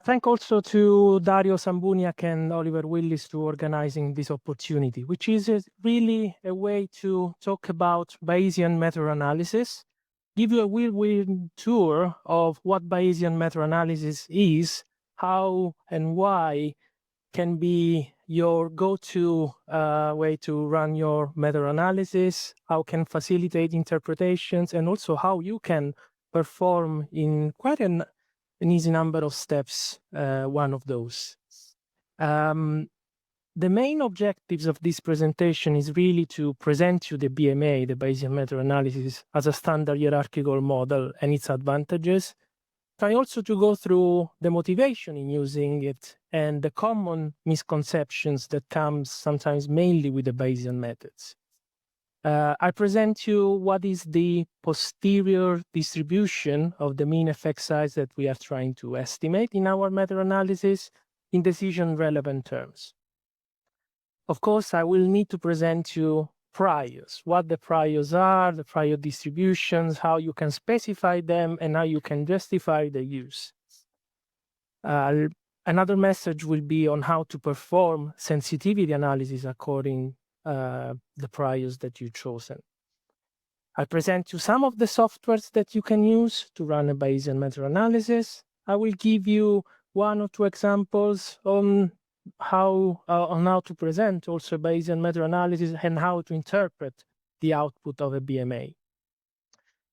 thank also to Dario Sambuniak and Oliver Willis to organizing this opportunity, which is really a way to talk about Bayesian meta-analysis, give you a whirlwind tour of what Bayesian meta-analysis is, how and why can be your go-to way to run your meta-analysis, how can facilitate interpretations, and also how you can perform in quite an easy number of steps, one of those. The main objectives of this presentation is really to present you the BMA, the Bayesian meta-analysis, as a standard hierarchical model and its advantages. Try also to go through the motivation in using it and the common misconceptions that come sometimes mainly with the Bayesian methods. I present you what is the posterior distribution of the mean effect size that we are trying to estimate in our meta-analysis in decision-relevant terms. Of course, I will need to present you priors, what the priors are, the prior distributions, how you can specify them, and how you can justify the use. Another message will be on how to perform sensitivity analysis according the priors that you've chosen. I present you some of the softwares that you can use to run a Bayesian meta-analysis. I will give you one or two examples on how to present also Bayesian meta-analysis and how to interpret the output of a BMA.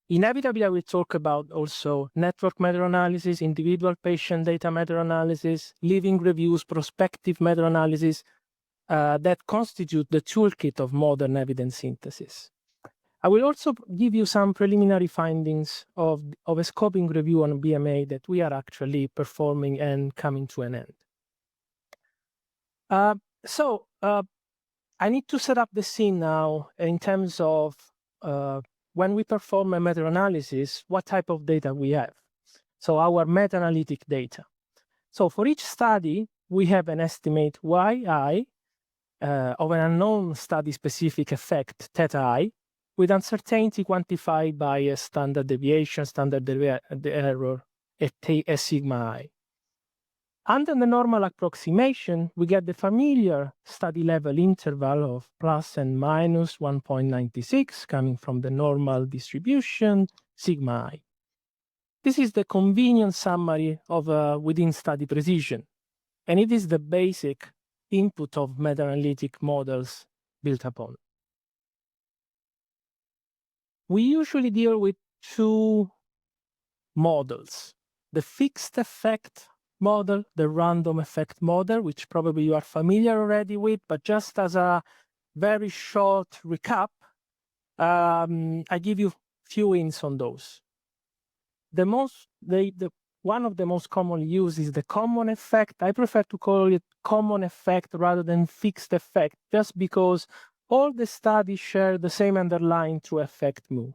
Inevitably, I will talk about also network meta-analysis, individual patient data meta-analysis, living reviews, prospective meta-analysis, that constitute the toolkit of modern evidence synthesis. I will also give you some preliminary findings of a scoping review on BMA that we are actually performing and coming to an end. I need to set up the scene now in terms of when we perform a meta-analysis, what type of data we have. So our meta-analytic data. So for each study, we have an estimate yi of an unknown study-specific effect, theta I, with uncertainty quantified by a standard deviation, standard error, a sigma I. Under the normal approximation, we get the familiar study level interval of plus and minus 1.96 coming from the normal distribution, sigma I. This is the convenient summary of within study precision, and it is the basic input of meta-analytic models built upon. We usually deal with two models, the fixed effect model, the random effect model, which probably you are familiar already with, but just as a very short recap, I give you few hints on those. One of the most commonly used is the common effect. I prefer to call it common effect rather than fixed effect, just because all the studies share the same underlying true effect mu.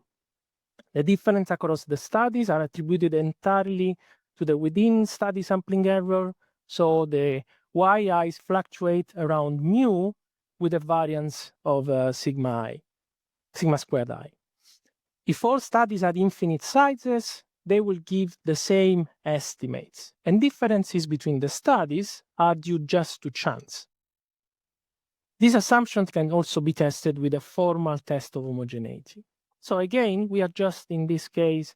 The difference across the studies are attributed entirely to the within study sampling error, so the yi's fluctuate around mu with a variance of sigma squared I. If all studies had infinite sizes, they will give the same estimates, and differences between the studies are due just to chance. These assumptions can also be tested with a formal test of homogeneity. So again, we are just in this case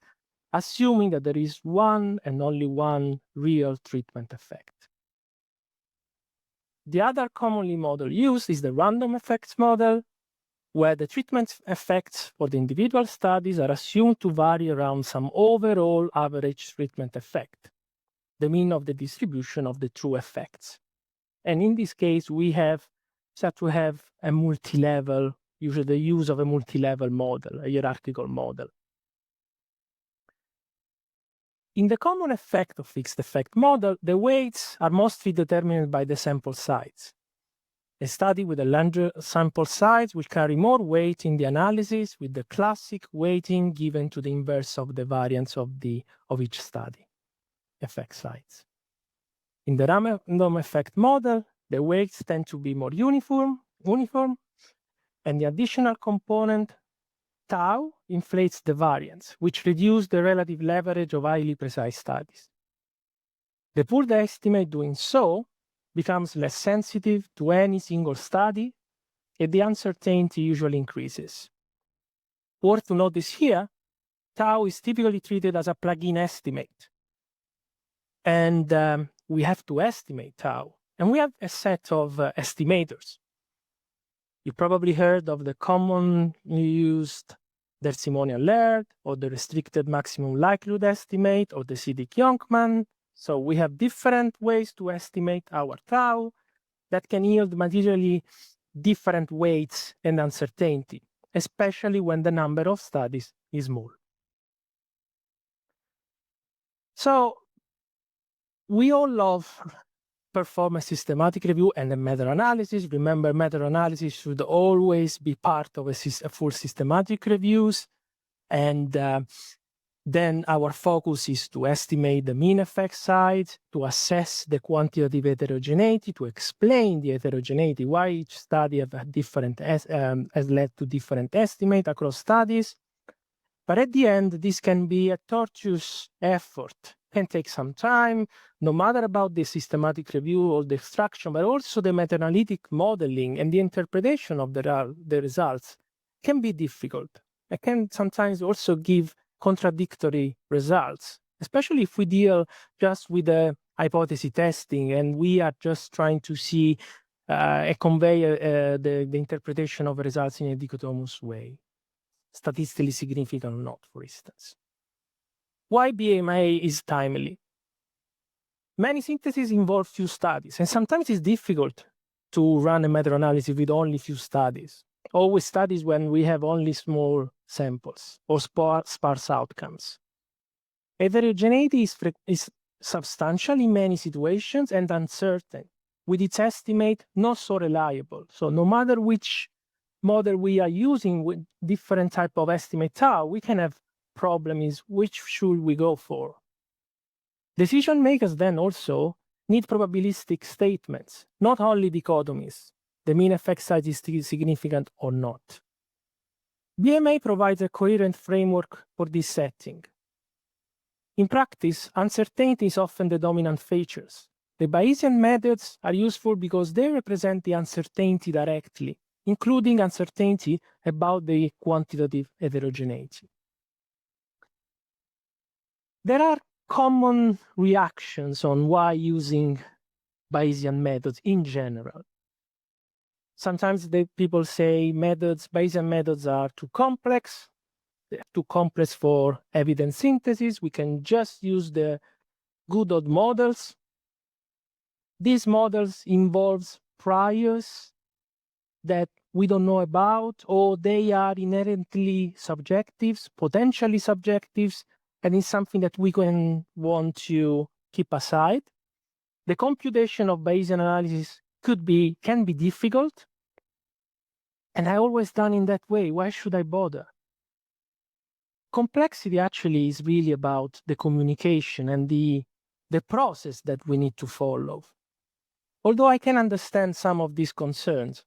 assuming that there is one and only one real treatment effect. The other commonly model used is the random effects model, where the treatment effects for the individual studies are assumed to vary around some overall average treatment effect, the mean of the distribution of the true effects. And in this case, we have to have a multi-level, usually the use of a multi-level model, a hierarchical model. In the common effect of fixed effect model, the weights are mostly determined by the sample size. A study with a larger sample size will carry more weight in the analysis, with the classic weighting given to the inverse of the variance of each study effect size. In the random effect model, the weights tend to be more uniform, and the additional component tau inflates the variance, which reduces the relative leverage of highly precise studies. The pooled estimate doing so becomes less sensitive to any single study, and the uncertainty usually increases. Worth to notice here, tau is typically treated as a plug-in estimate. And we have to estimate tau. And we have a set of estimators. You probably heard of the commonly used Dersimonian Laird, or the restricted maximum likelihood estimate, or the Siddiq-Yonkman. So we have different ways to estimate our tau that can yield materially different weights and uncertainty, especially when the number of studies is small. So we all love perform a systematic review and a meta-analysis. Remember, meta-analysis should always be part of a full systematic reviews. And then our focus is to estimate the mean effect size, to assess the quantitative heterogeneity, to explain the heterogeneity, why each study has led to different estimates across studies. But at the end, this can be a tortuous effort, can take some time, no matter about the systematic review or the extraction, but also the meta-analytic modeling and the interpretation of the results can be difficult. It can sometimes also give contradictory results, especially if we deal just with the hypothesis testing and we are just trying to see and convey the interpretation of results in a dichotomous way, statistically significant or not, for instance. Why BMA is timely? Many syntheses involve few studies, and sometimes it's difficult to run a meta-analysis with only few studies. Always studies when we have only small samples or sparse outcomes. Heterogeneity is substantial in many situations and uncertain, with its estimate not so reliable. So no matter which model we are using with different type of estimate tau, we can have problems which should we go for. Decision makers then also need probabilistic statements, not only dichotomies, the mean effect size is significant or not. BMA provides a coherent framework for this setting. In practice, uncertainty is often the dominant features. The Bayesian methods are useful because they represent the uncertainty directly, including uncertainty about the quantitative heterogeneity. There are common reactions on why using Bayesian methods in general. Sometimes people say Bayesian methods are too complex. They're too complex for evidence synthesis. We can just use the good old models. These models involve priors that we don't know about, or they are inherently subjective, potentially subjective, and it's something that we can want to keep aside. The computation of Bayesian analysis can be difficult, and I always done in that way. Why should I bother? Complexity actually is really about the communication and the process that we need to follow. Although I can understand some of these concerns,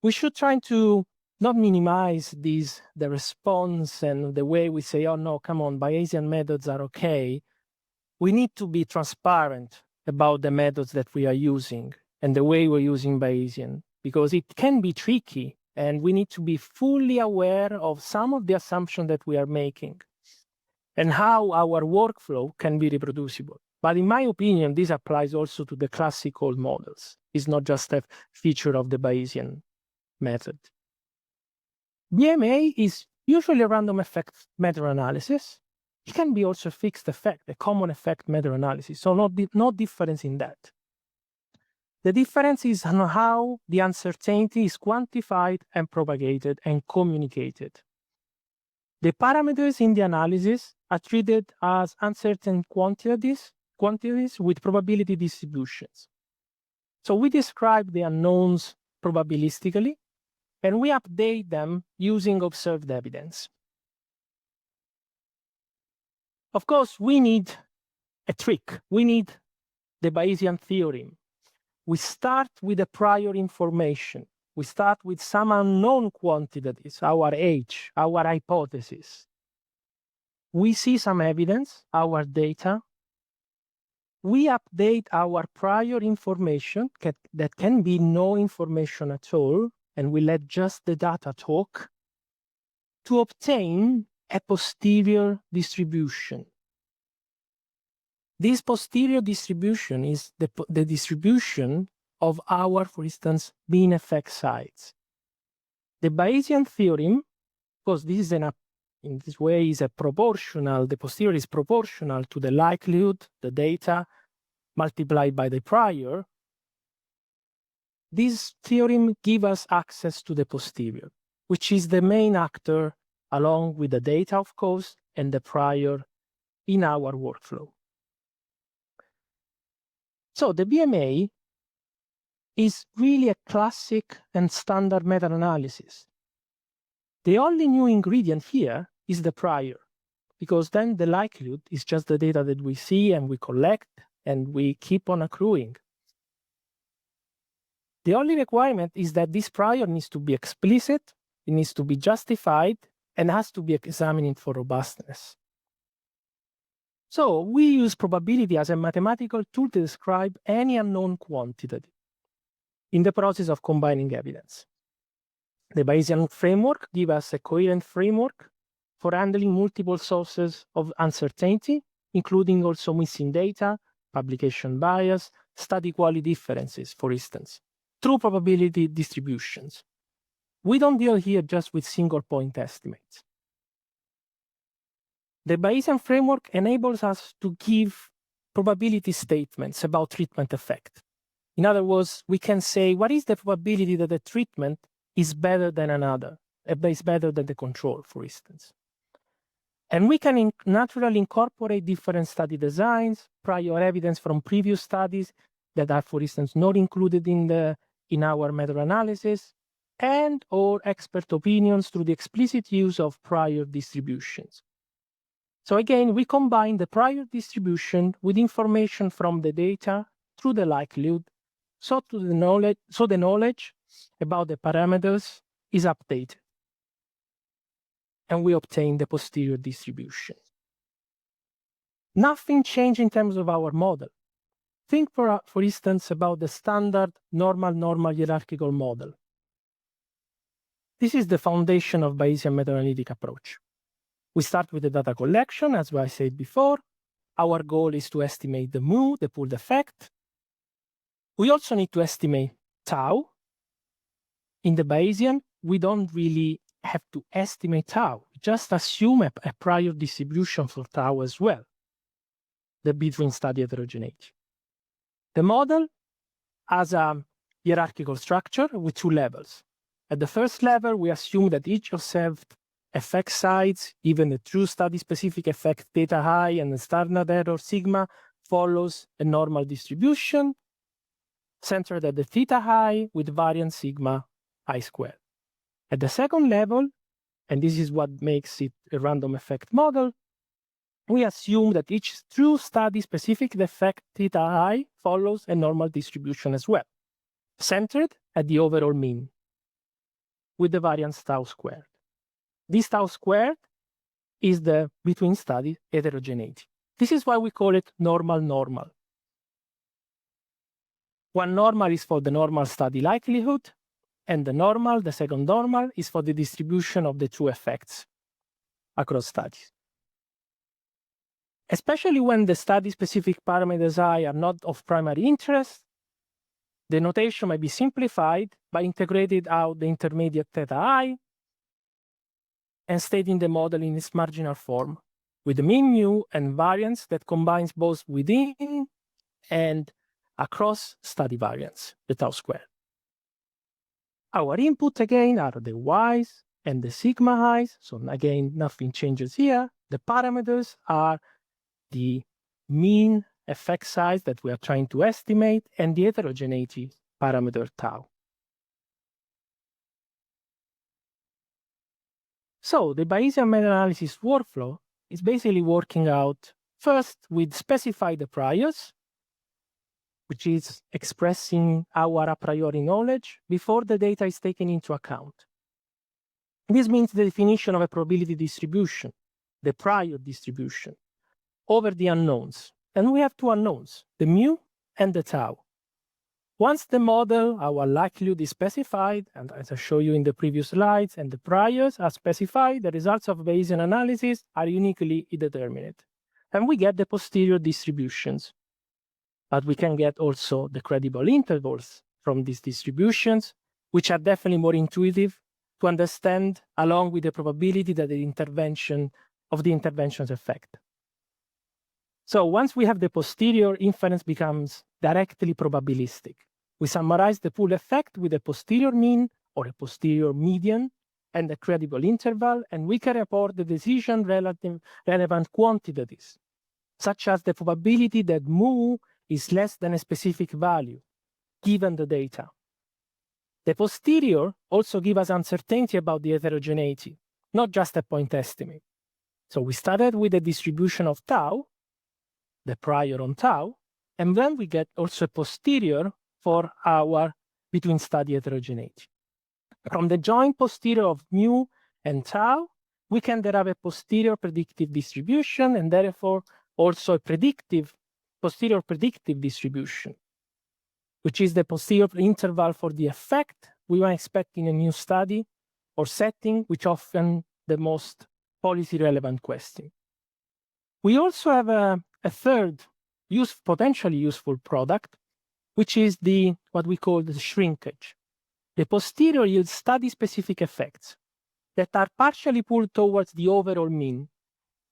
we should try to not minimize the response and the way we say, oh no, come on, Bayesian methods are okay. We need to be transparent about the methods that we are using and the way we're using Bayesian, because it can be tricky and we need to be fully aware of some of the assumptions that we are making and how our workflow can be reproducible. But in my opinion, this applies also to the classical models. It's not just a feature of the Bayesian method. BMA is usually a random effect meta-analysis. It can be also a fixed effect, a common effect meta-analysis. So no difference in that. The difference is on how the uncertainty is quantified and propagated and communicated. The parameters in the analysis are treated as uncertain quantities with probability distributions. So we describe the unknowns probabilistically, and we update them using observed evidence. Of course, we need a trick. We need the Bayesian theorem. We start with the prior information. We start with some unknown quantities, our H, our hypothesis. We see some evidence, our data, we update our prior information that can be no information at all, and we let just the data talk to obtain a posterior distribution. This posterior distribution is the distribution of our, for instance, mean effect size. The Bayesian theorem, because this is in this way is a proportional, the posterior is proportional to the likelihood, the data, multiplied by the prior. This theorem gives us access to the posterior, which is the main actor along with the data, of course, and the prior in our workflow. So the BMA is really a classic and standard meta-analysis. The only new ingredient here is the prior, because then the likelihood is just the data that we see and we collect and we keep on accruing. The only requirement is that this prior needs to be explicit, it needs to be justified, and has to be examined for robustness. So we use probability as a mathematical tool to describe any unknown quantity in the process of combining evidence. The Bayesian framework gives us a coherent framework for handling multiple sources of uncertainty, including also missing data, publication bias, study quality differences, for instance, through probability distributions. We don't deal here just with single point estimates. The Bayesian framework enables us to give probability statements about treatment effect. In other words, we can say, what is the probability that a treatment is better than another, is better than the control, for instance. And we can naturally incorporate different study designs, prior evidence from previous studies that are, for instance, not included in our meta-analysis, and or expert opinions through the explicit use of prior distributions. So again, we combine the prior distribution with information from the data through the likelihood, so the knowledge about the parameters is updated, and we obtain the posterior distribution. Nothing changed in terms of our model. Think, for instance, about the standard normal hierarchical model. This is the foundation of Bayesian meta-analytic approach. We start with the data collection, as I said before. Our goal is to estimate the mu, the pooled effect. We also need to estimate tau. In the Bayesian, we don't really have to estimate tau. We just assume a prior distribution for tau as well, the between study heterogeneity. The model has a hierarchical structure with two levels. At the first level, we assume that each observed effect size, even the true study-specific effect theta high and the standard error sigma, follows a normal distribution centered at the theta high with variance sigma I squared. At the second level, and this is what makes it a random effect model, we assume that each true study-specific effect theta I follows a normal distribution as well, centered at the overall mean with the variance tau squared. This tau squared is the between study heterogeneity. This is why we call it normal. One normal is for the normal study likelihood, and the second normal, is for the distribution of the true effects across studies. Especially when the study-specific parameters I are not of primary interest, the notation may be simplified by integrating out the intermediate theta I and stating the model in its marginal form with the mean mu and variance that combines both within and across study variance, the tau squared. Our input again are the y's and the sigma i's, so again nothing changes here. The parameters are the mean effect size that we are trying to estimate and the heterogeneity parameter tau. So the Bayesian meta-analysis workflow is basically working out first with specify the priors, which is expressing our a priori knowledge before the data is taken into account. This means the definition of a probability distribution, the prior distribution, over the unknowns, And we have two unknowns, the mu and the tau. Once the model, our likelihood is specified, and as I showed you in the previous slides, and the priors are specified, the results of Bayesian analysis are uniquely indeterminate. And we get the posterior distributions. But we can get also the credible intervals from these distributions, which are definitely more intuitive to understand, along with the probability that the intervention's effect. So once we have the posterior, inference becomes directly probabilistic. We summarize the pool effect with a posterior mean or a posterior median and a credible interval, and we can report the decision relevant quantities, such as the probability that mu is less than a specific value, given the data. The posterior also gives us uncertainty about the heterogeneity, not just a point estimate. So we started with a distribution of tau, the prior on tau, and then we get also a posterior for our between study heterogeneity. From the joint posterior of mu and tau, we can derive a posterior predictive distribution and therefore also a posterior predictive distribution, which is the posterior interval for the effect we were expecting in a new study or setting, which often the most policy relevant question. We also have a third potentially useful product, which is what we call the shrinkage. The posterior yields study-specific effects that are partially pulled towards the overall mean,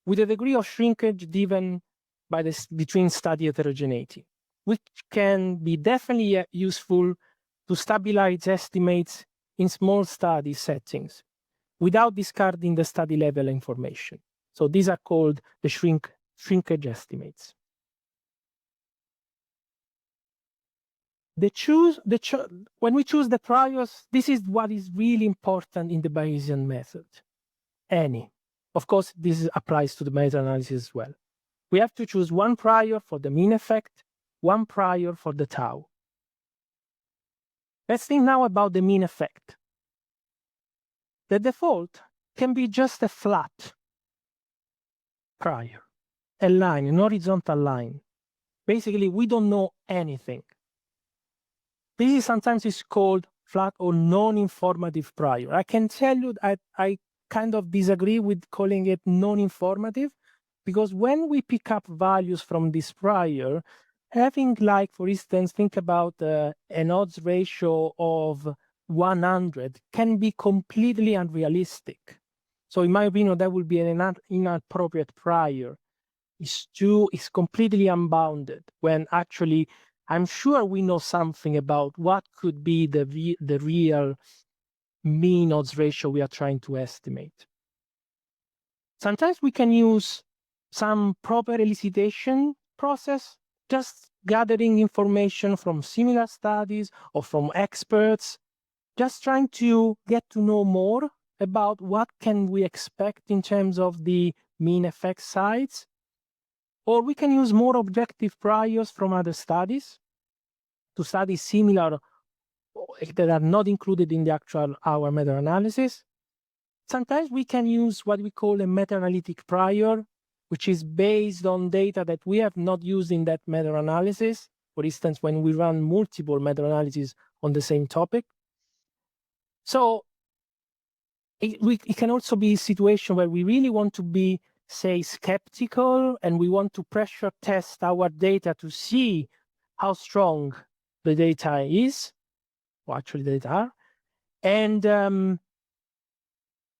with a degree of shrinkage given by the between study heterogeneity, which can be definitely useful to stabilize estimates in small study settings without discarding the study level information. So these are called the shrinkage estimates. When we choose the priors, this is what is really important in the Bayesian method. Of course, this applies to the meta-analysis as well. We have to choose one prior for the mean effect, one prior for the tau. Let's think now about the mean effect. The default can be just a flat prior, a line, an horizontal line. Basically, we don't know anything. This sometimes is called flat or non-informative prior. I can tell you that I kind of disagree with calling it non-informative, because when we pick up values from this prior, having for instance, think about an odds ratio of 100 can be completely unrealistic. So in my opinion, that would be an inappropriate prior. It's completely unbounded, when actually I'm sure we know something about what could be the real mean odds ratio we are trying to estimate. Sometimes we can use some proper elicitation process, just gathering information from similar studies or from experts, just trying to get to know more about what can we expect in terms of the mean effect size. Or we can use more objective priors from other studies to study similar that are not included in the actual our meta-analysis. Sometimes we can use what we call a meta-analytic prior, which is based on data that we have not used in that meta-analysis. For instance, when we run multiple meta-analyses on the same topic. So it can also be a situation where we really want to be, say, skeptical, and we want to pressure test our data to see how strong the data is, or actually the data are. And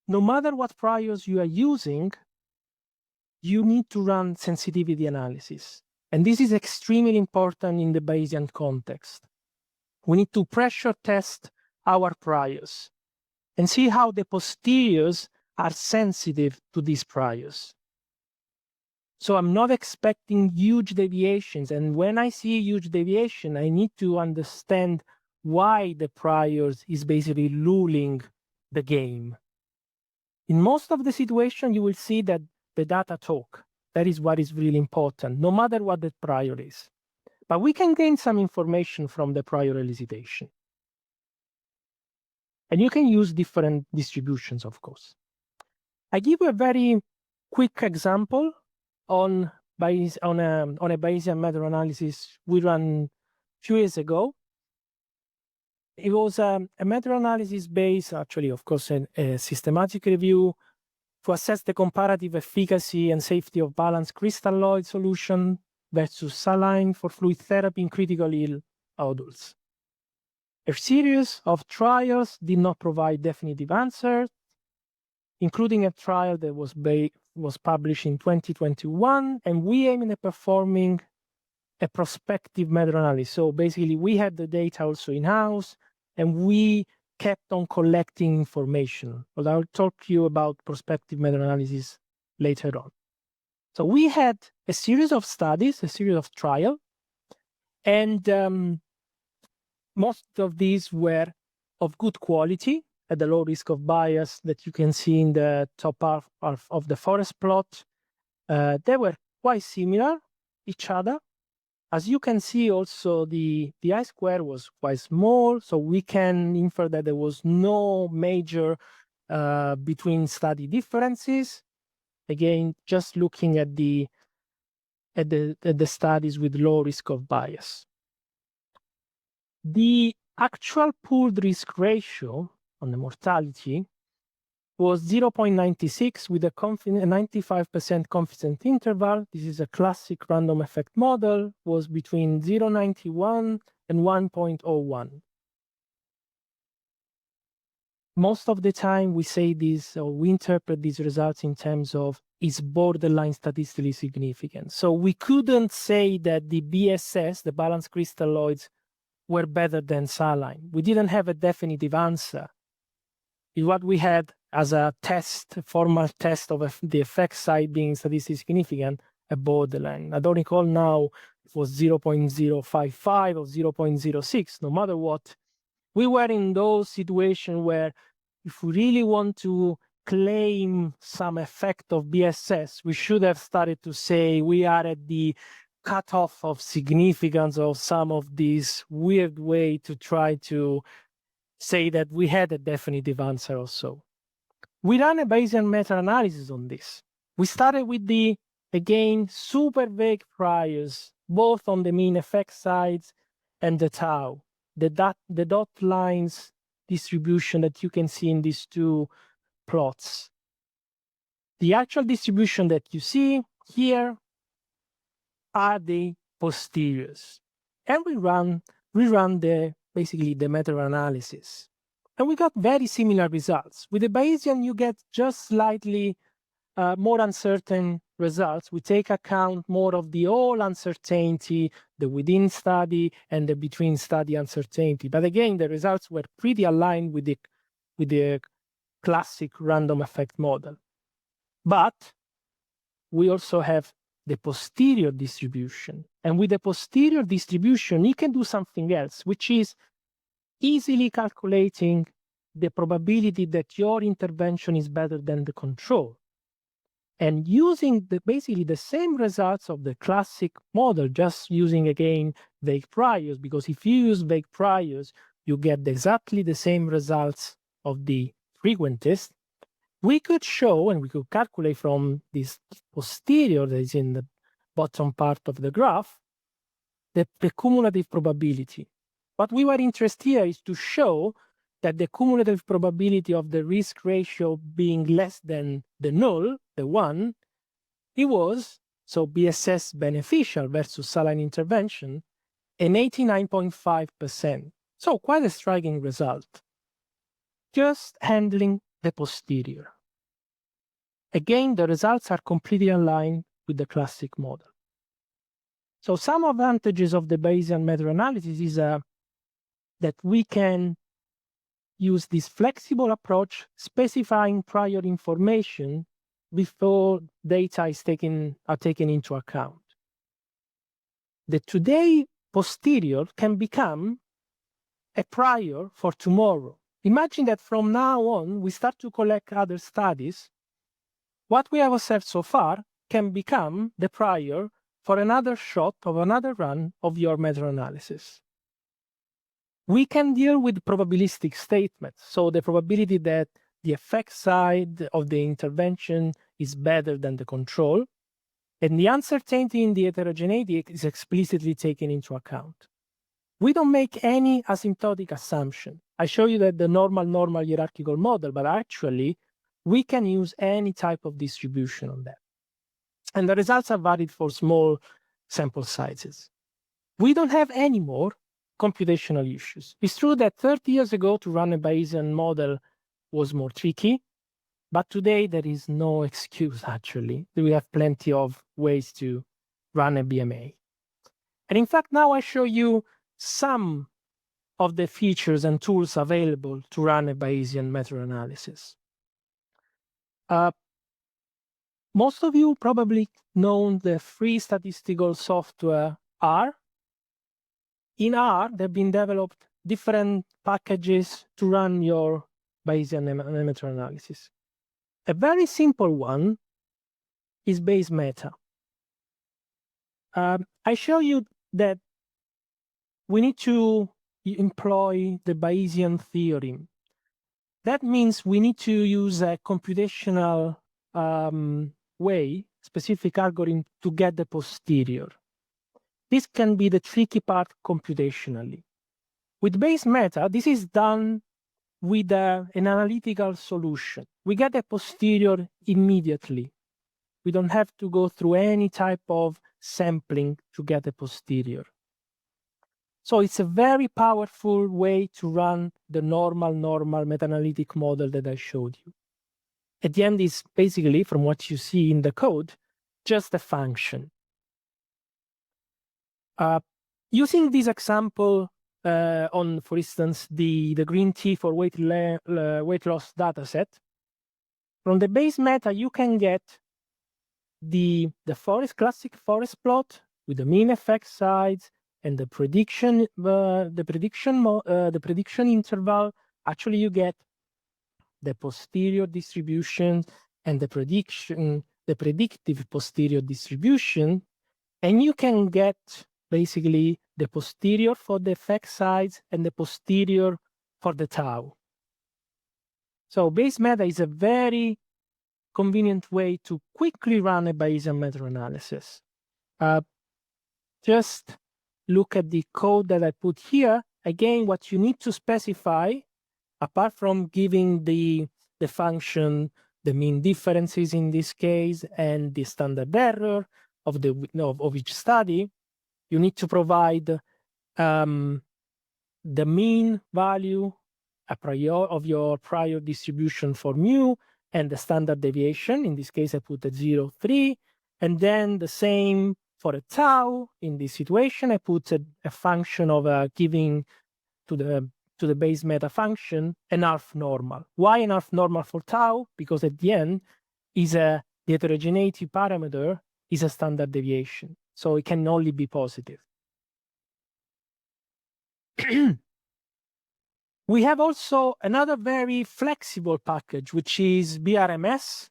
no matter what priors you are using, you need to run sensitivity analysis. And this is extremely important in the Bayesian context. We need to pressure test our priors and see how the posteriors are sensitive to these priors. So I'm not expecting huge deviations. And when I see a huge deviation, I need to understand why the priors is basically ruling the game. In most of the situation, you will see that the data talk. That is what is really important, no matter what the prior is. But we can gain some information from the prior elicitation. And you can use different distributions, of course. I give you a very quick example on on a Bayesian meta-analysis we ran a few years ago. It was a meta-analysis based, actually, of course, a systematic review to assess the comparative efficacy and safety of balanced crystalloid solution versus saline for fluid therapy in critically ill adults. A series of trials did not provide definitive answers, including a trial that was published in 2021, and we aim at performing a prospective meta-analysis. So basically, we had the data also in-house, and we kept on collecting information. But I'll talk to you about prospective meta-analysis later on. So we had a series of studies, a series of trials, and most of these were of good quality at the low risk of bias that you can see in the top half of the forest plot. They were quite similar each other. As you can see also, the I-square was quite small, so we can infer that there was no major between study differences. Again, just looking at the studies with low risk of bias. The actual pooled risk ratio on the mortality was 0.96 with a 95% confidence interval. This is a classic random effect model, was between 0.91 and 1.01. Most of the time we say this, or we interpret these results in terms of is borderline statistically significant. So we couldn't say that the BSS, the balanced crystalloids, were better than saline. We didn't have a definitive answer. What we had as a test, formal test of the effect size being statistically significant, a borderline. I don't recall now if it was 0.055 or 0.06. No matter what, we were in those situations where if we really want to claim some effect of BSS, we should have started to say we are at the cutoff of significance of some of these weird way to try to say that we had a definitive answer or so. We ran a Bayesian meta-analysis on this. We started with the, again, super vague priors, both on the mean effect size and the tau, the dot lines distribution that you can see in these two plots. The actual distribution that you see here are the posteriors. And we run basically the meta-analysis. And we got very similar results. With the Bayesian, you get just slightly more uncertain results. We take account more of the all uncertainty, the within study and the between study uncertainty. But again, the results were pretty aligned with the classic random effect model. But we also have the posterior distribution. And with the posterior distribution, you can do something else, which is easily calculating the probability that your intervention is better than the control. And using basically the same results of the classic model, just using, again, vague priors, because if you use vague priors, you get exactly the same results of the frequentist. We could show, and we could calculate from this posterior that is in the bottom part of the graph, the cumulative probability. What we were interested here is to show that the cumulative probability of the risk ratio being less than the null, the 1, it was, so BSS beneficial versus saline intervention, an 89.5%. So quite a striking result. Just handling the posterior. Again, the results are completely aligned with the classic model. So some advantages of the Bayesian meta-analysis is that we can use this flexible approach, specifying prior information before data are taken into account. The today posterior can become a prior for tomorrow. Imagine that from now on, we start to collect other studies. What we have observed so far can become the prior for another shot of another run of your meta-analysis. We can deal with probabilistic statements. So the probability that the effect side of the intervention is better than the control. And the uncertainty in the heterogeneity is explicitly taken into account. We don't make any asymptotic assumption. I show you that the normal hierarchical model, but actually we can use any type of distribution on that. And the results are valid for small sample sizes. We don't have any more computational issues. It's true that 30 years ago to run a Bayesian model was more tricky, but today there is no excuse, actually. We have plenty of ways to run a BMA. And in fact, now I show you some of the features and tools available to run a Bayesian meta-analysis. Most of you probably know the free statistical software R. In R, there have been developed different packages to run your Bayesian meta-analysis. A very simple one is Bayes Meta. I show you that we need to employ the Bayesian theorem. That means we need to use a computational way, specific algorithm to get the posterior. This can be the tricky part computationally. With Bayes Meta, this is done with an analytical solution. We get a posterior immediately. We don't have to go through any type of sampling to get a posterior. So it's a very powerful way to run the normal meta-analytic model that I showed you. At the end is basically, from what you see in the code, just a function. Using this example on, for instance, the green tea for weight loss dataset, from the Bayes Meta, you can get the classic forest plot with the mean effect size and the prediction interval. Actually, you get the posterior distribution and the predictive posterior distribution, and you can get basically the posterior for the effect size and the posterior for the tau. So Bayes Meta is a very convenient way to quickly run a Bayesian meta-analysis. Just look at the code that I put here. Again, what you need to specify, apart from giving the function the mean differences in this case and the standard error of each study, you need to provide the mean value of your prior distribution for mu and the standard deviation. In this case, I put a 0.3, and then the same for a tau. In this situation, I put a function of giving to the Bayes Meta function an half normal. Why an half normal for tau? Because at the end, the heterogeneity parameter is a standard deviation, so it can only be positive. We have also another very flexible package, which is BRMS.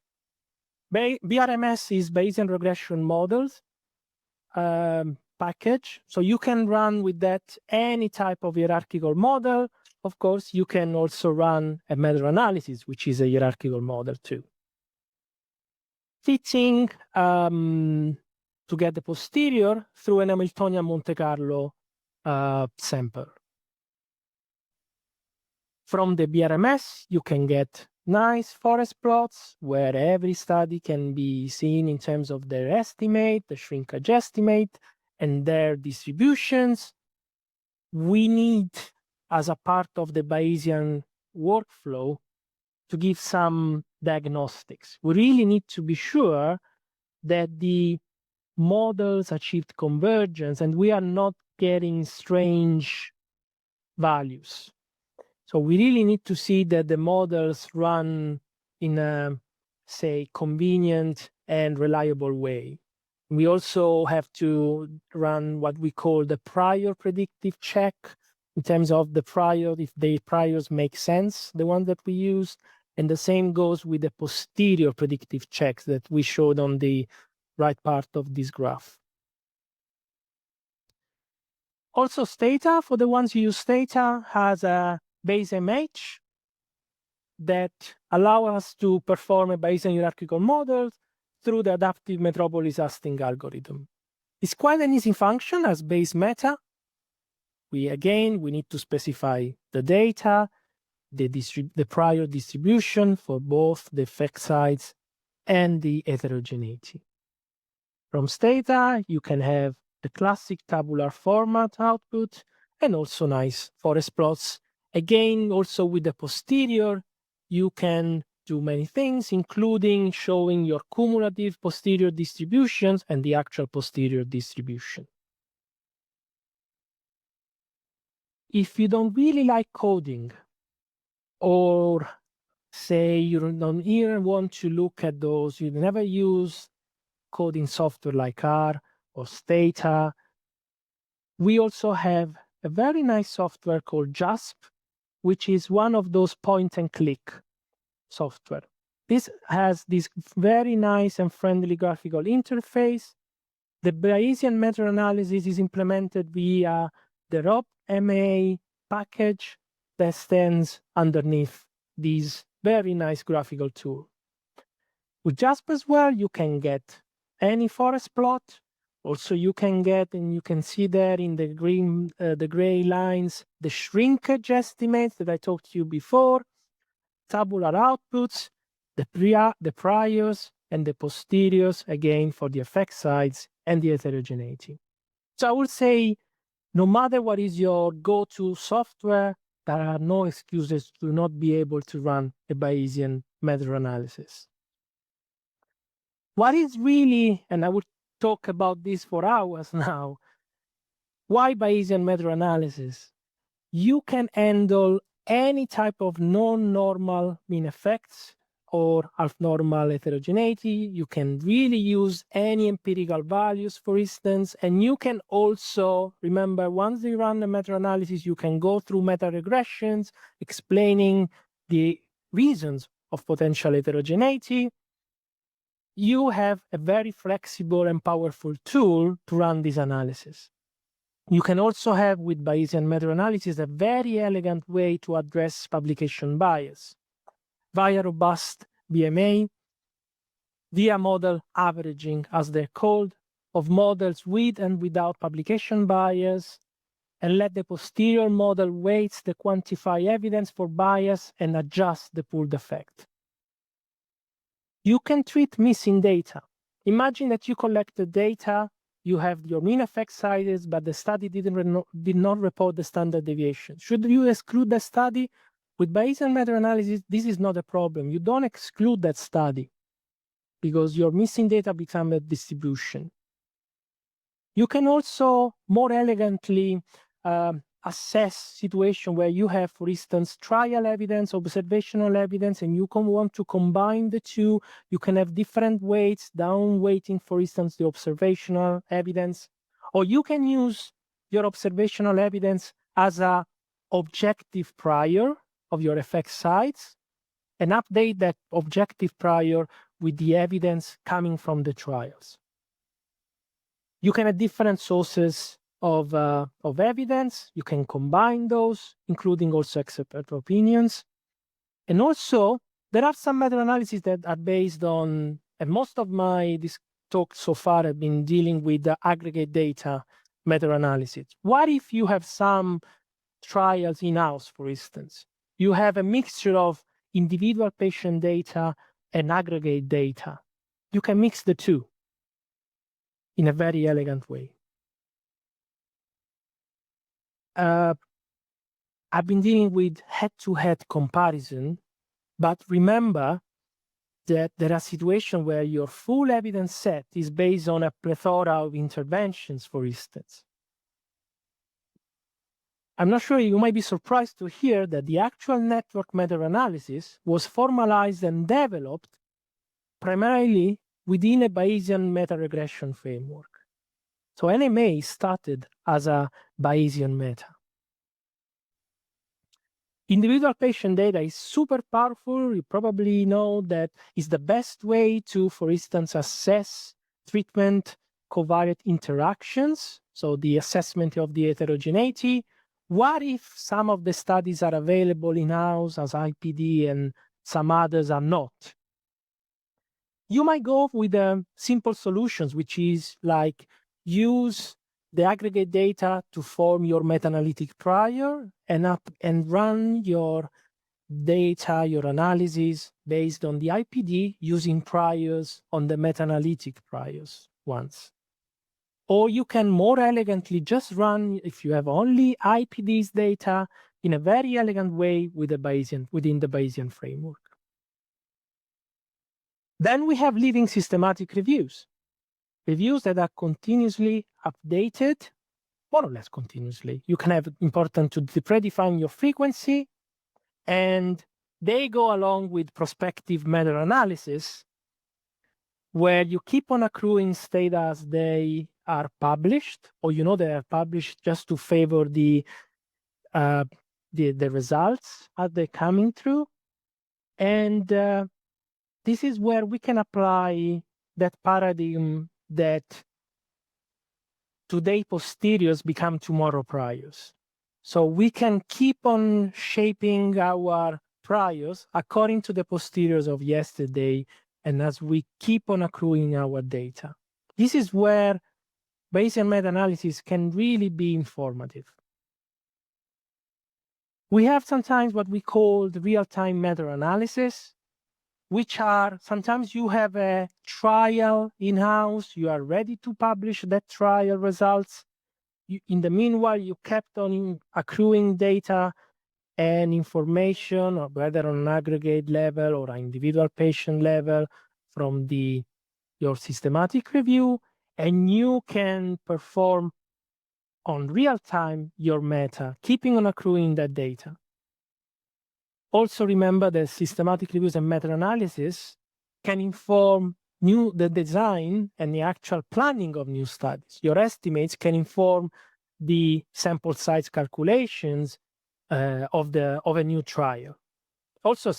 BRMS is Bayesian regression models package. So you can run with that any type of hierarchical model. Of course, you can also run a meta-analysis, which is a hierarchical model too. Fitting to get the posterior through an Hamiltonian Monte Carlo sample. From the BRMS, you can get nice forest plots where every study can be seen in terms of their estimate, the shrinkage estimate, and their distributions. We need, as a part of the Bayesian workflow, to give some diagnostics. We really need to be sure that the models achieved convergence and we are not getting strange values. So we really need to see that the models run in a, say, convenient and reliable way. We also have to run what we call the prior predictive check in terms of the prior, if the priors make sense, the one that we use. And the same goes with the posterior predictive checks that we showed on the right part of this graph. Also, Stata, for the ones who use Stata, has a Bayes MH that allow us to perform a Bayesian hierarchical model through the adaptive metropolis hashing algorithm. It's quite an easy function as base meta. We need to specify the data, the prior distribution for both the effect size and the heterogeneity. From data, you can have the classic tabular format output and also nice forest plots. Again, also with the posterior, you can do many things, including showing your cumulative posterior distributions and the actual posterior distribution. If you don't really like coding, or say you don't even want to look at those, you never use coding software like R or Stata, we also have a very nice software called JASP, which is one of those point-and-click software. This has this very nice and friendly graphical interface. The Bayesian Meta-Analysis is implemented via the ROP-MA package that stands underneath this very nice graphical tool. With JASP as well, you can get any forest plot. Also, you can get, and you can see there in the green, the gray lines, the shrinkage estimates that I talked to you before, tabular outputs, the priors and the posteriors, again, for the effect size and the heterogeneity. So I would say, no matter what is your go-to software, there are no excuses to not be able to run a Bayesian meta-analysis. What is really, and I would talk about this for hours now, why Bayesian meta-analysis? You can handle any type of non-normal mean effects or half-normal heterogeneity. You can really use any empirical values, for instance, and you can also, remember, once you run the meta-analysis, you can go through meta-regressions explaining the reasons of potential heterogeneity. You have a very flexible and powerful tool to run this analysis. You can also have, with Bayesian meta-analysis, a very elegant way to address publication bias via robust BMA, via model averaging, as they're called, of models with and without publication bias, and let the posterior model weights the quantify evidence for bias and adjust the pooled effect. You can treat missing data. Imagine that you collect the data, you have your mean effect sizes, but the study did not report the standard deviation. Should you exclude the study? With Bayesian meta-analysis, this is not a problem. You don't exclude that study because your missing data become a distribution. You can also more elegantly assess situation where you have, for instance, trial evidence, observational evidence, and you want to combine the two. You can have different weights, down weighting, for instance, the observational evidence, or you can use your observational evidence as a objective prior of your effect size and update that objective prior with the evidence coming from the trials. You can have different sources of evidence. You can combine those, including also expert opinions. And also, there are some meta-analyses that are based on, and most of my talks so far have been dealing with the aggregate data meta-analysis. What if you have some trials in-house, for instance? You have a mixture of individual patient data and aggregate data. You can mix the two in a very elegant way. I've been dealing with head-to-head comparison, but remember that there are situations where your full evidence set is based on a plethora of interventions, for instance. I'm not sure, you might be surprised to hear that the actual network meta-analysis was formalized and developed primarily within a Bayesian meta-regression framework. So NMA started as a Bayesian meta. Individual patient data is super powerful. You probably know that it's the best way to, for instance, assess treatment covariate interactions, so the assessment of the heterogeneity. What if some of the studies are available in-house as IPD and some others are not? You might go with simple solutions, which is like use the aggregate data to form your meta-analytic prior and run your data, your analysis based on the IPD using priors on the meta-analytic priors once. Or you can more elegantly just run, if you have only IPD's data, in a very elegant way with within the Bayesian framework. Then we have living systematic reviews that are continuously updated, more or less continuously. You can have important to predefine your frequency, and they go along with prospective meta-analysis, where you keep on accruing state as they are published, or they are published just to favor the results as they're coming through. And this is where we can apply that paradigm that today posteriors become tomorrow priors. So we can keep on shaping our priors according to the posteriors of yesterday, and as we keep on accruing our data. This is where Bayesian meta-analysis can really be informative. We have sometimes what we call the real-time meta-analysis, which are sometimes you have a trial in-house, you are ready to publish that trial results. In the meanwhile, you kept on accruing data and information, or whether on an aggregate level or an individual patient level from your systematic review, and you can perform on real time your meta, keeping on accruing that data. Also remember that systematic reviews and meta-analysis can inform the design and the actual planning of new studies. Your estimates can inform the sample size calculations of a new trial. Also,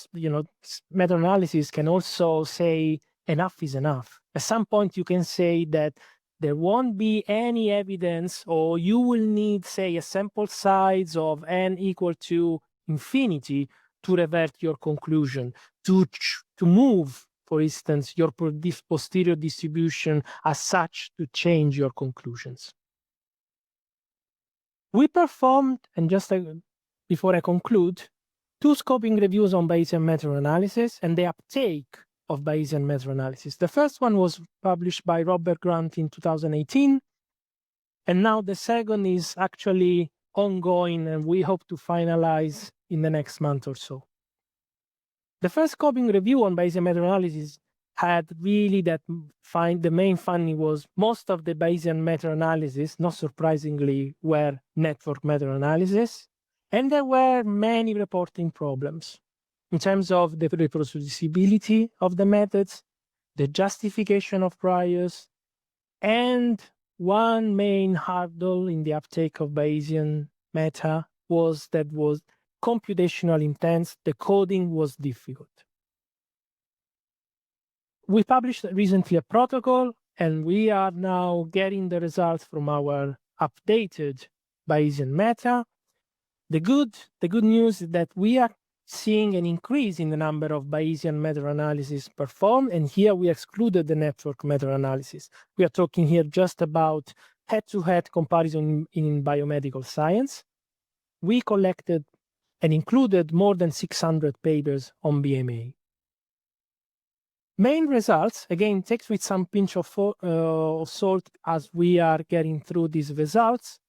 meta-analysis can also say enough is enough. At some point, you can say that there won't be any evidence, or you will need, say, a sample size of n equal to infinity to revert your conclusion, to move, for instance, your posterior distribution as such to change your conclusions. We performed, and just before I conclude, 2 scoping reviews on Bayesian meta-analysis and the uptake of Bayesian meta-analysis. The first one was published by Robert Grant in 2018, and now the second is actually ongoing, and we hope to finalize in the next month or so. The first scoping review on Bayesian meta-analysis had really the main finding was most of the Bayesian meta-analysis, not surprisingly, were network meta-analysis, and there were many reporting problems in terms of the reproducibility of the methods, the justification of priors, and one main hurdle in the uptake of Bayesian meta was computational intense. The coding was difficult. We published recently a protocol, and we are now getting the results from our updated Bayesian meta. The good news is that we are seeing an increase in the number of Bayesian meta-analysis performed, and here we excluded the network meta-analysis. We are talking here just about head-to-head comparison in biomedical science. We collected and included more than 600 papers on BMA. Main results, again, takes with some pinch of salt as we are getting through these results.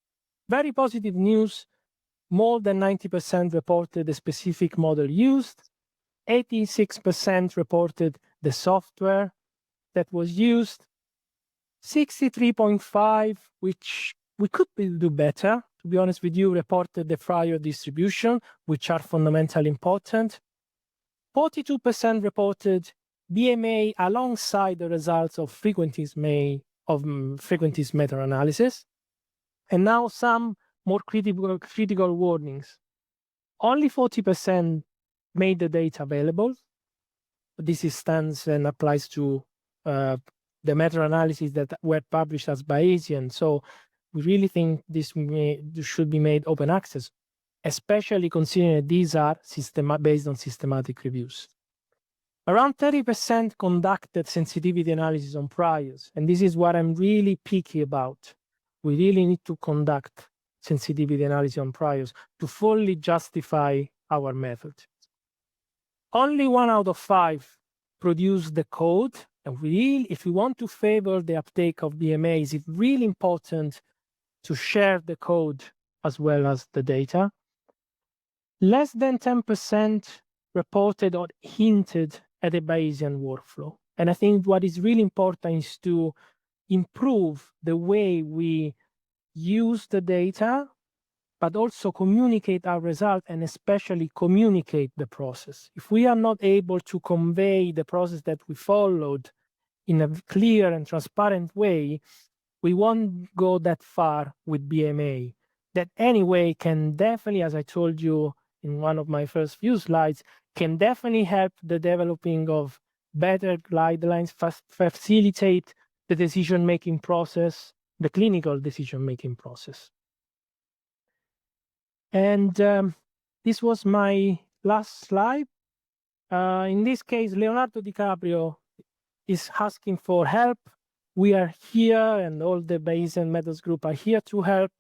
Very positive news. More than 90% reported the specific model used. 86% reported the software that was used. 63.5%, which we could do better, to be honest with you, reported the prior distribution, which are fundamentally important. 42% reported BMA alongside the results of frequencies meta-analysis. And now some more critical warnings. Only 40% made the data available. This stands and applies to the meta-analysis that were published as Bayesian. So we really think this should be made open access, especially considering these are based on systematic reviews. Around 30% conducted sensitivity analysis on priors, and this is what I'm really picky about. We really need to conduct sensitivity analysis on priors to fully justify our method. Only 1 out of 5 produce the code, and if we want to favor the uptake of BMA, it's really important to share the code as well as the data. Less than 10% reported or hinted at a Bayesian workflow. And I think what is really important is to improve the way we use the data, but also communicate our result and especially communicate the process. If we are not able to convey the process that we followed in a clear and transparent way, we won't go that far with BMA. That anyway can definitely, as I told you in one of my first few slides, can definitely help the developing of better guidelines, facilitate the decision-making process, the clinical decision-making process. And this was my last slide. In this case, Leonardo DiCaprio is asking for help. We are here, and all the Bayesian methods group are here to help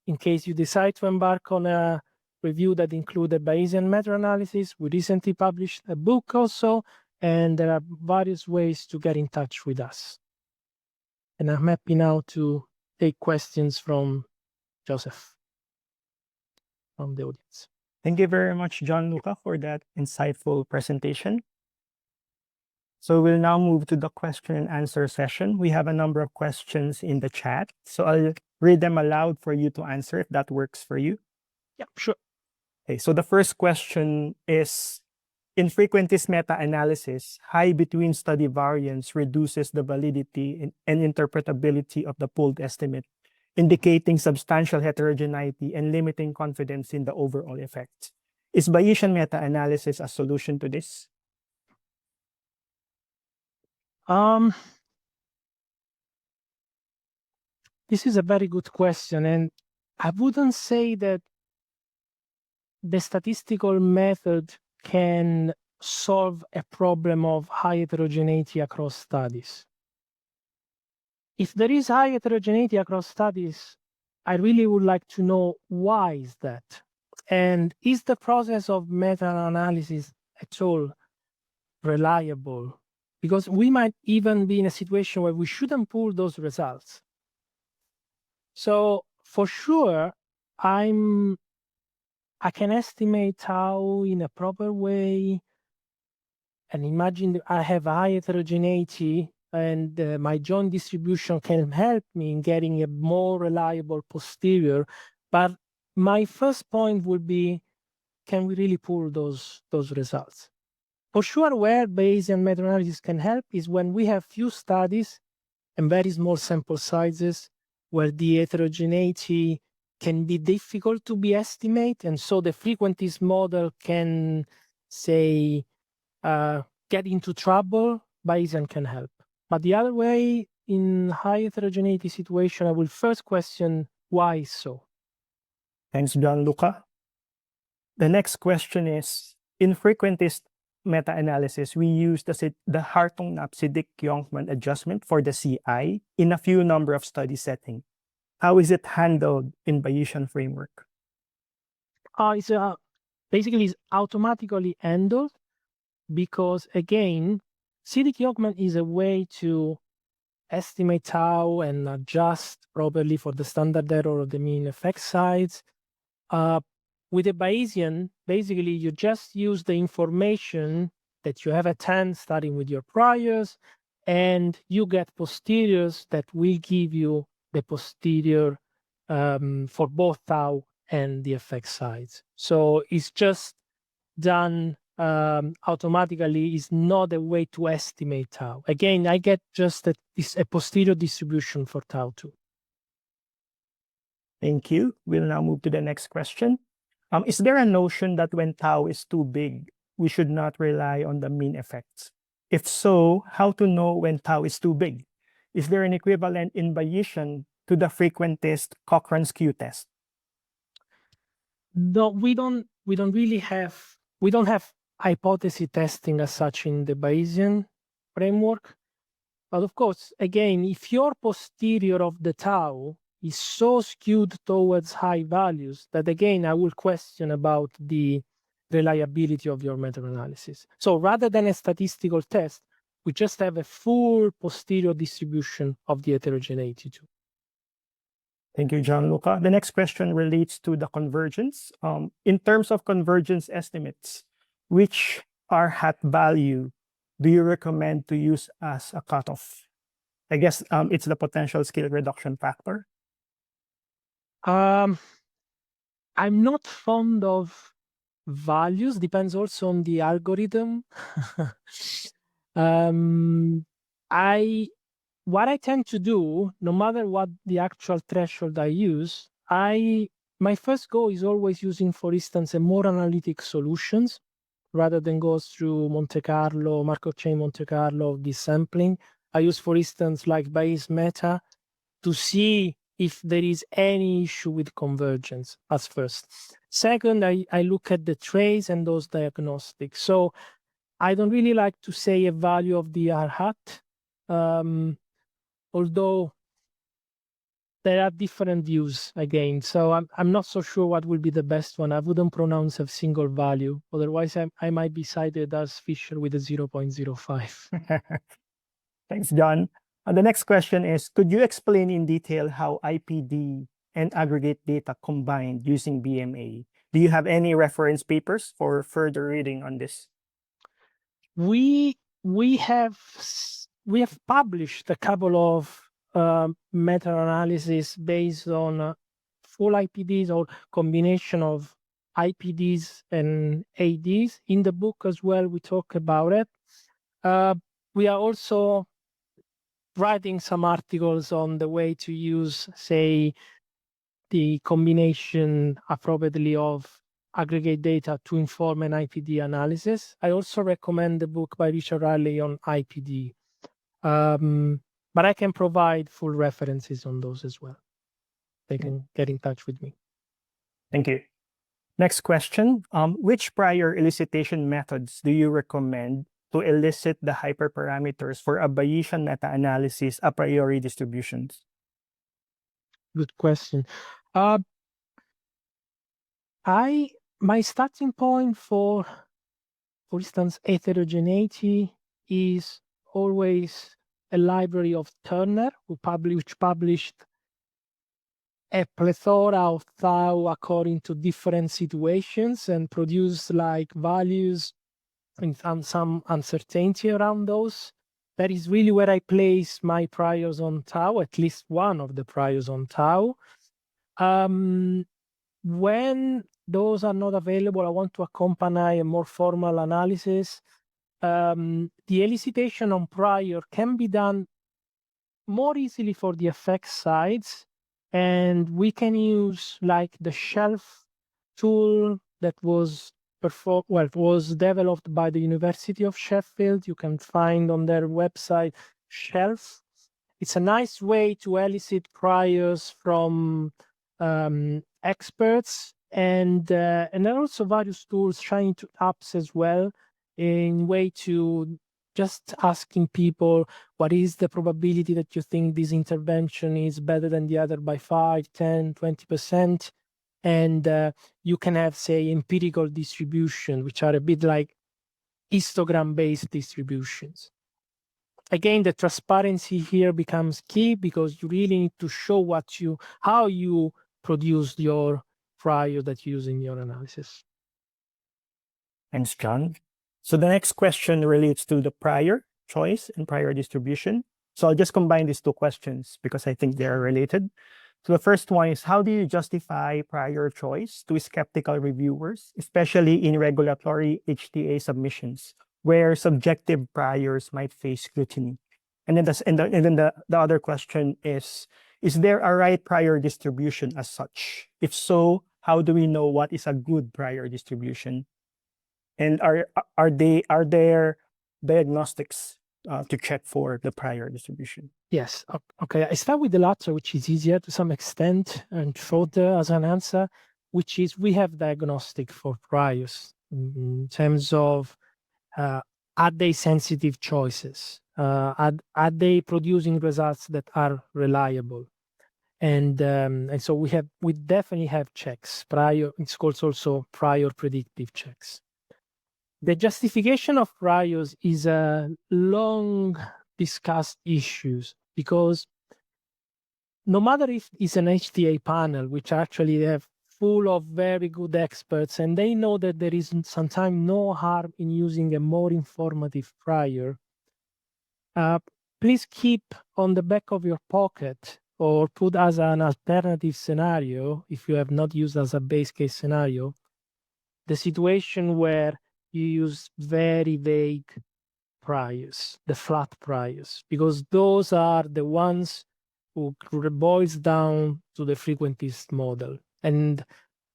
in case you decide to embark on a review that included Bayesian Meta-Analysis. We recently published a book also, and there are various ways to get in touch with us. And I'm happy now to take questions from Joseph, from the audience. Thank you very much, Gianluca, for that insightful presentation. So we'll now move to the question and answer session. We have a number of questions in the chat, so I'll read them aloud for you to answer if that works for you. Yeah, sure. Okay, so the first question is, in frequentist meta-analysis, high between study variance reduces the validity and interpretability of the pooled estimate, indicating substantial heterogeneity and limiting confidence in the overall effect. Is Bayesian meta-analysis a solution to this? This is a very good question, and I wouldn't say that the statistical method can solve a problem of high heterogeneity across studies. If there is high heterogeneity across studies, I really would like to know why is that? And is the process of meta-analysis at all reliable? Because we might even be in a situation where we shouldn't pull those results. So for sure, I can estimate tau in a proper way, and imagine I have high heterogeneity, and my joint distribution can help me in getting a more reliable posterior. But my first point would be, can we really pull those results? For sure, where Bayesian meta-analysis can help is when we have few studies and very small sample sizes where the heterogeneity can be difficult to be estimated, and so the frequentist model can, say, get into trouble. Bayesian can help. But the other way, in high heterogeneity situation, I will first question why so. Thanks, Gianluca. The next question is, in frequentist meta-analysis, we use the Hartung-Knapp-Siddiq-Jonkman adjustment for the CI in a few number of study settings. How is it handled in Bayesian framework? Basically, it's automatically handled because, again, Siddiq-Jonkman is a way to estimate tau and adjust properly for the standard error of the mean effect size. With a Bayesian, basically, you just use the information that you have at hand starting with your priors, and you get posteriors that will give you the posterior for both tau and the effect size. So it's just done automatically. Is not a way to estimate tau. Again, I get just a posterior distribution for tau too. Thank you. We'll now move to the next question. Is there a notion that when tau is too big, we should not rely on the mean effects? If so, how to know when tau is too big? Is there an equivalent in Bayesian to the frequentist Cochrane skew test? No, we don't have hypothesis testing as such in the Bayesian framework. But of course, again, if your posterior of the tau is so skewed towards high values that, again, I will question about the reliability of your meta-analysis. So rather than a statistical test, we just have a full posterior distribution of the heterogeneity too. Thank you, Gianluca. The next question relates to the convergence. In terms of convergence estimates, which R-hat value do you recommend to use as a cutoff? I guess it's the potential scale reduction factor. I'm not fond of values. Depends also on the algorithm. What I tend to do, no matter what the actual threshold I use, my first goal is always using, for instance, a more analytic solutions rather than go through Monte Carlo, Markov chain Monte Carlo, this sampling. I use, for instance, like Bayes Meta to see if there is any issue with convergence as first. Second, I look at the trace and those diagnostics. So I don't really like to say a value of the R-hat, although there are different views again. So I'm not so sure what will be the best one. I wouldn't pronounce a single value. Otherwise, I might be cited as Fisher with a 0.05. Thanks, John. The next question is, could you explain in detail how IPD and aggregate data combined using BMA? Do you have any reference papers for further reading on this? We have published a couple of meta-analysis based on full IPDs or combination of IPDs and ADs. In the book as well, we talk about it. We are also writing some articles on the way to use, say, the combination appropriately of aggregate data to inform an IPD analysis. I also recommend the book by Richard Riley on IPD. But I can provide full references on those as well. They can get in touch with me. Thank you. Next question. Which prior elicitation methods do you recommend to elicit the hyperparameters for a Bayesian meta-analysis a priori distributions? Good question. My starting point for instance, heterogeneity is always a library of Tanna, which published a plethora of tau according to different situations and produced like values and some uncertainty around those. That is really where I place my priors on tau, at least one of the priors on tau. When those are not available, I want to accompany a more formal analysis. The elicitation on prior can be done more easily for the effect sides, and we can use like the shelf tool that was developed by the University of Sheffield. You can find on their website Shelf. It's a nice way to elicit priors from experts, and there are also various tools, trying to apps as well, in way to just asking people what is the probability that you think this intervention is better than the other by 5, 10, 20%. And you can have, say, empirical distribution, which are a bit like histogram-based distributions. Again, the transparency here becomes key because you really need to show how you produced your prior that you use in your analysis. Thanks, John. So the next question relates to the prior choice and prior distribution. So I'll just combine these two questions because I think they are related. So the first one is, how do you justify prior choice to skeptical reviewers, especially in regulatory HTA submissions, where subjective priors might face scrutiny? And then the other question is there a right prior distribution as such? If so, how do we know what is a good prior distribution? And are there diagnostics to check for the prior distribution? Yes. Okay. I start with the latter, which is easier to some extent and shorter as an answer, which is we have diagnostic for priors. in terms of are they sensitive choices? Are they producing results that are reliable? And so we definitely have checks prior. It's called also prior predictive checks. The justification of priors is a long discussed issue because no matter if it's an HTA panel, which actually have full of very good experts, and they know that there is sometimes no harm in using a more informative prior, please keep on the back of your pocket or put as an alternative scenario, if you have not used as a base case scenario, the situation where you use very vague priors, the flat priors, because those are the ones who boils down to the frequentist model. And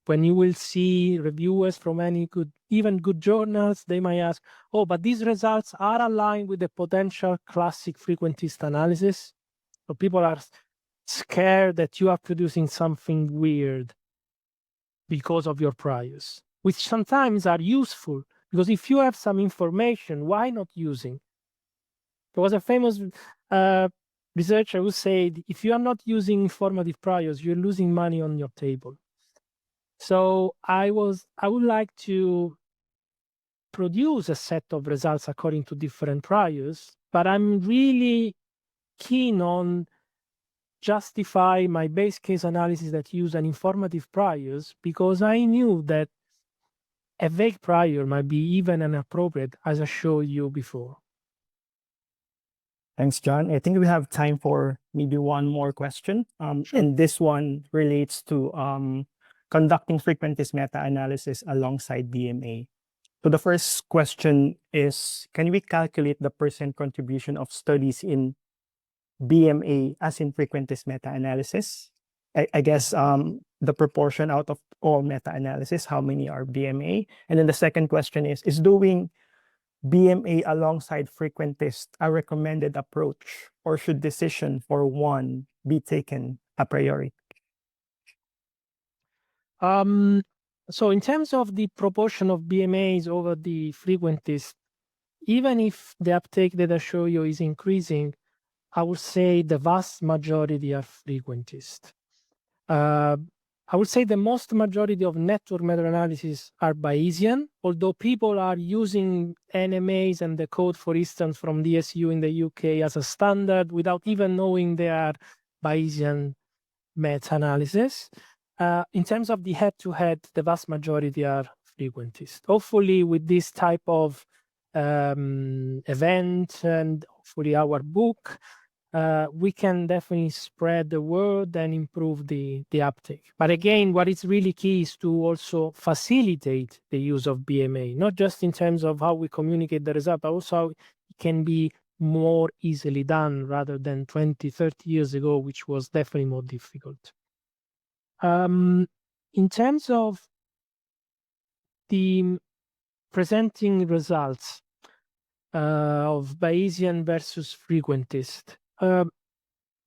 when you will see reviewers from any even good journals, they might ask, oh, but these results are aligned with the potential classic frequentist analysis. So people are scared that you are producing something weird because of your priors, which sometimes are useful, because if you have some information, why not using? There was a famous researcher who said, if you are not using informative priors, you're losing money on your table. So I would like to produce a set of results according to different priors, but I'm really keen on justify my base case analysis that use an informative priors, because I knew that a vague prior might be even inappropriate, as I showed you before. Thanks, John. I think we have time for maybe one more question. Sure. And this one relates to conducting frequentist meta-analysis alongside BMA. So the first question is, can we calculate the % contribution of studies in BMA as in frequentist meta-analysis? I guess the proportion out of all meta-analysis, how many are BMA? And then the second question is doing BMA alongside frequentist a recommended approach, or should decision for one be taken a priori? So in terms of the proportion of BMAs over the frequentist, even if the uptake that I show you is increasing, I would say the vast majority are frequentist. I would say the most majority of network meta-analysis are Bayesian, although people are using NMAs and the code, for instance, from DSU in the UK as a standard without even knowing they are Bayesian meta-analysis. In terms of the head-to-head, the vast majority are frequentist. Hopefully, with this type of event and hopefully our book, we can definitely spread the word and improve the uptake. But again, what is really key is to also facilitate the use of BMA, not just in terms of how we communicate the result, but also how it can be more easily done rather than 20, 30 years ago, which was definitely more difficult. In terms of the presenting results of Bayesian versus frequentist,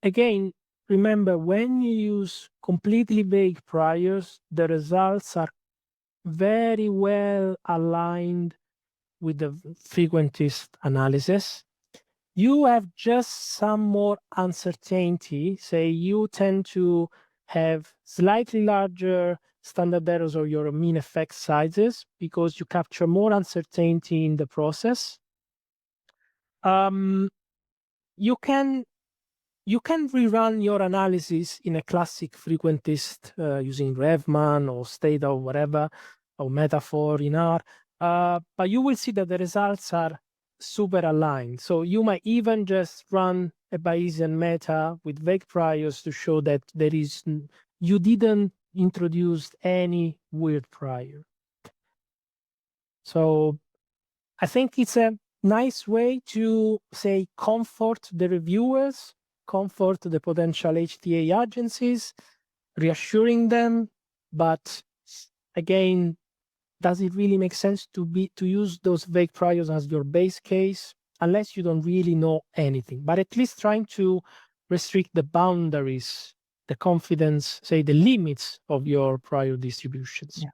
again, remember, when you use completely vague priors, the results are very well aligned with the frequentist analysis. You have just some more uncertainty. Say you tend to have slightly larger standard errors or your mean effect sizes because you capture more uncertainty in the process. You can rerun your analysis in a classic frequentist using Revman or Stata or whatever, or metaphor in R, but you will see that the results are super aligned. So you might even just run a Bayesian meta with vague priors to show that you didn't introduce any weird prior. So I think it's a nice way to say comfort the reviewers, comfort the potential HTA agencies, reassuring them. But again, does it really make sense to use those vague priors as your base case unless you don't really know anything? But at least trying to restrict the boundaries, the confidence, say the limits of your prior distributions. Yeah.